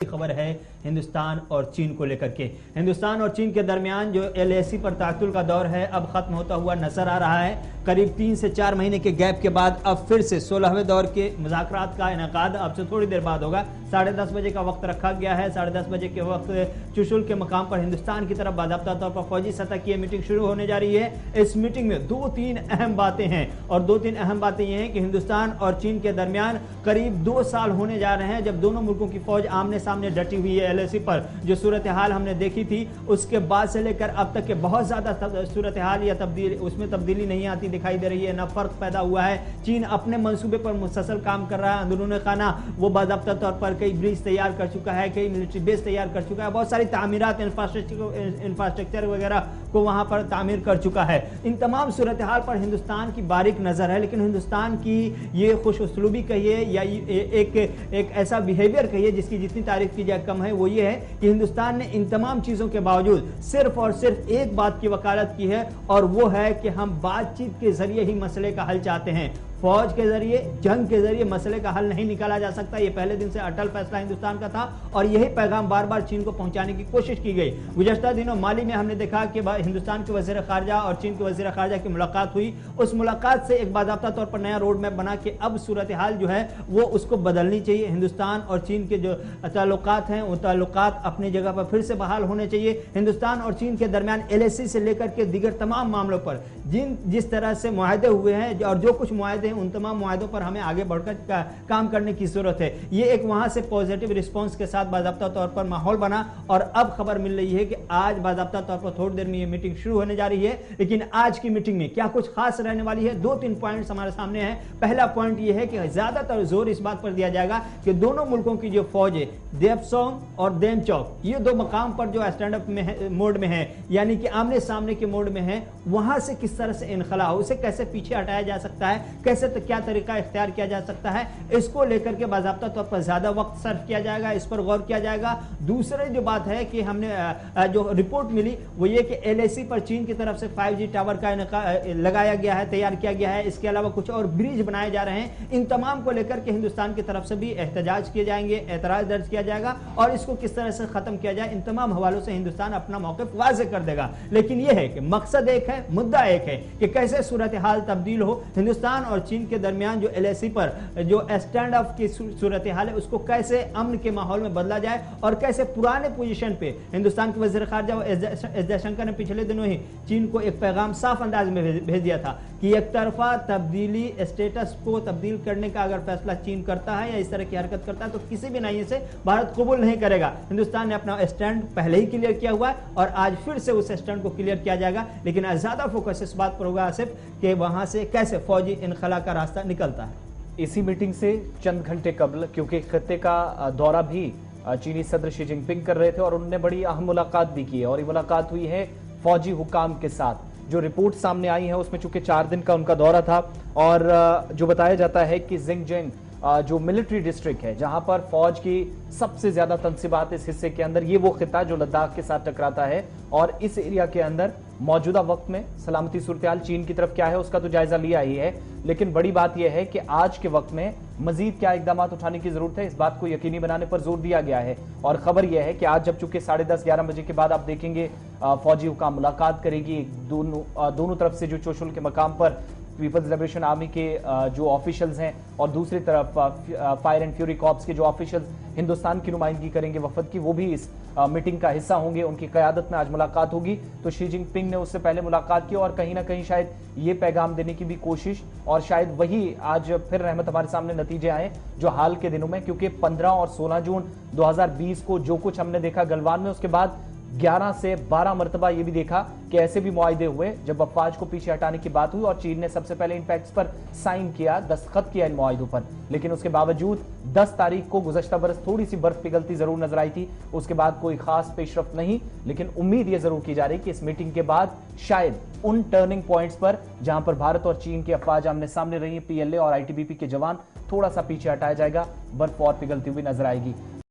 खबर है हिंदुस्तान और चीन को लेकर के। हिंदुस्तान और चीन के दरमियान जो एलएसी पर ताकुल का दौर है अब खत्म होता हुआ नजर आ रहा है। करीब 3 से 4 महीने के गैप के बाद अब फिर से 16वें दौर के मुज़ाकरात का इनेकाद अब से थोड़ी देर बाद होगा। 10:30 बजे का वक्त रखा गया है। 10:30 बजे के वक्त चुशुल के मकाम पर हिंदुस्तान की तरफ बाज़ाब्ता तौर पर फौजी सतह की मीटिंग शुरू होने जा रही है। इस मीटिंग में 2-3 अहम बातें हैं और 2-3 अहम बातें ये हैं कि हिंदुस्तान और चीन के दरमियान करीब 2 साल होने जा रहे हैं जब दोनों मुल्कों की फौज आमने सामने डटी हुई है। एलएसी पर जो सूरत हाल हमने देखी थी उसके बाद से लेकर अब तक के बहुत ज्यादा सूरत हाल या उसमें तब्दीली नहीं आती दिखाई दे रही है, ना फर्क पैदा हुआ है। चीन अपने मंसूबे पर मुसलसल काम कर रहा है। अंदरूनी खाना वो बाज़ाब्ता तौर पर कई ब्रिज तैयार कर चुका है, कई मिलिट्री बेस तैयार कर चुका है, बहुत सारी तामीरात इंफ्रास्ट्रक्चर वगैरह को वहां पर तामीर कर चुका है। इन तमाम सूरत हाल पर हिंदुस्तान की बारीक नजर है, लेकिन हिंदुस्तान की ये खुश उसलूबी कहिए या एक ऐसा बिहेवियर कहिए जिसकी जितनी तारीफ की जाए कम है। वो ये है कि हिंदुस्तान ने इन तमाम चीजों के बावजूद सिर्फ और सिर्फ एक बात की वकालत की है और वो है कि हम बातचीत के जरिए ही मसले का हल चाहते हैं। फौज के जरिए, जंग के जरिए मसले का हल नहीं निकाला जा सकता। ये पहले दिन से अटल फैसला हिंदुस्तान का था और यही पैगाम बार बार चीन को पहुंचाने की कोशिश की गई। गुज़श्ता दिनों माली में हमने देखा कि हिंदुस्तान के वज़ीर ख़ारजा और चीन के वज़ीर ख़ारजा की मुलाकात हुई। उस मुलाकात से एक बाज़ाब्ता तौर पर नया रोड मैप बना के अब सूरत हाल जो है वो उसको बदलनी चाहिए। हिंदुस्तान और चीन के जो ताल्लुकात हैं वो ताल्लुकात अपनी जगह पर फिर से बहाल होने चाहिए। हिंदुस्तान और चीन के दरमियान एलएसी से लेकर के दीगर तमाम मामलों पर जिस तरह से मुआहदे हुए हैं और जो कुछ मुआहदे उन तमाम मुआहदों पर हमें आगे बढ़कर काम करने की जरूरत है। ये एक वहां से पॉजिटिव रिस्पांस के साथ बाज़ाब्ता तौर पर माहौल बना और अब खबर मिल रही है कि आज बाज़ाब्ता तौर पर थोड़ी देर में ये मीटिंग शुरू होने जा रही है। लेकिन आज की मीटिंग में क्या कुछ खास रहने वाली है, 2-3 पॉइंट्स हमारे सामने हैं। पहला पॉइंट ये है कि ज्यादातर जोर इस बात पर दिया जाएगा कि दोनों मुल्कों की जो फौज है देपसोंग और देमचौक, ये 2 मकाम पर जो स्टैंड अप मोड में है यानी कि आमने सामने के मोड में है, वहां से किस तरह से इनखला हो, उसे कैसे पीछे हटाया जा सकता है, कैसे क्या तरीका इख्तियार किया जा सकता है, इसको लेकर के बाज़ाब्ता तौर पर ज्यादा वक्त सर्व किया जाएगा, इस पर गौर किया जाएगा। दूसरी जो बात है कि हमने जो रिपोर्ट मिली वो ये कि एलएसी पर चीन की तरफ से 5G टावर का लगाया गया है, तैयार किया गया है। इसके अलावा कुछ और ब्रिज बनाए जा रहे हैं। इन तमाम को लेकर के हिंदुस्तान की तरफ से भी एहतजाज किए जाएंगे, एतराज दर्ज किया जाएगा और इसको किस तरह से खत्म किया जाए, इन तमाम हवालों से हिंदुस्तान अपना मौक़िफ़ वाज़ेह कर देगा। लेकिन यह है कि मकसद एक है, मुद्दा एक है कि कैसे सूरत हाल तब्दील हो। हिंदुस्तान और चीन के दरमियान जो एलएसी पर जो स्टैंड ऑफ की सूरत हाल है उसको कैसे अमन के माहौल में बदला जाए और कैसे पुराने पोजीशन पे हिंदुस्तान के वज़ीर ख़ारजा एस जयशंकर ने पिछले दिनों ही चीन को एक पैगाम साफ अंदाज में भेज दिया था कि एक तरफा तब्दीली स्टेटस को तब्दील करने का अगर फैसला चीन करता है या इस तरह की हरकत करता है तो किसी भी नई से भारत कबूल नहीं करेगा। हिंदुस्तान ने अपना स्टैंड पहले ही क्लियर किया हुआ है और आज फिर से उस स्टैंड को क्लियर किया जाएगा। लेकिन ज्यादा फोकस इस बात पर होगा आसिफ कि वहां से कैसे फौजी इनखला का रास्ता निकलता है। इसी मीटिंग से चंद घंटे कबल, क्योंकि खत्ते का दौरा भी चीनी सदर शी जिनपिंग कर रहे थे और उन्होंने बड़ी अहम मुलाकात भी की है और ये मुलाकात हुई है फौजी हुकाम के साथ। जो रिपोर्ट सामने आई है उसमें चूंकि 4 दिन का उनका दौरा था और जो बताया जाता है कि जिंगजिंग जो मिलिट्री डिस्ट्रिक्ट है जहां पर फौज की सबसे ज्यादा तनसीबात इस हिस्से के अंदर, ये वो खिता जो लद्दाख के साथ टकराता है और इस एरिया के अंदर मौजूदा वक्त में सलामती सूरत हाल चीन की तरफ क्या है उसका तो जायजा लिया ही है। लेकिन बड़ी बात यह है कि आज के वक्त में मजीद क्या इकदाम उठाने की जरूरत है, इस बात को यकीनी बनाने पर जोर दिया गया है। और खबर यह है कि आज जब चूंकि 10:30-11 बजे के बाद आप देखेंगे फौजी हुकाम मुलाकात करेगी दोनों तरफ से, जो चोशुल के मकाम पर पीपल्स लिबरेशन आर्मी के जो ऑफिशियल्स हैं और दूसरी तरफ फायर एंड फ्यूरी कॉर्प्स के जो ऑफिशियल्स हिंदुस्तान की नुमाइंदगी करेंगे वफद की, वो भी इस मीटिंग का हिस्सा होंगे। उनकी क़यादत में आज मुलाकात होगी। तो शी जिनपिंग ने उससे पहले मुलाकात की और कहीं ना कहीं शायद ये पैगाम देने की भी कोशिश और शायद वही आज फिर रहमत हमारे सामने नतीजे आए जो हाल के दिनों में, क्योंकि 15 और 16 जून 2020 को जो कुछ हमने देखा गलवान में, उसके बाद 11 से 12 मरतबा ये भी देखा कि ऐसे भी मुआहदे हुए जब अफवाज को पीछे हटाने की बात हुई और चीन ने सबसे पहले इन पैक्ट्स पर साइन किया, दस्तखत किया इन मुआहदों पर। लेकिन उसके बावजूद 10 तारीख को गुज़श्ता बरस थोड़ी सी बर्फ पिघलती जरूर नजर आई थी, उसके बाद कोई खास पेशरफ्त नहीं। लेकिन उम्मीद यह जरूर की जा रही कि इस मीटिंग के बाद शायद उन टर्निंग पॉइंट्स पर जहां पर भारत और चीन के अफवाज आमने सामने रही, पीएलए और आईटीबीपी के जवान, थोड़ा सा पीछे हटाया जाएगा, बर्फ और पिघलती हुई नजर आएगी।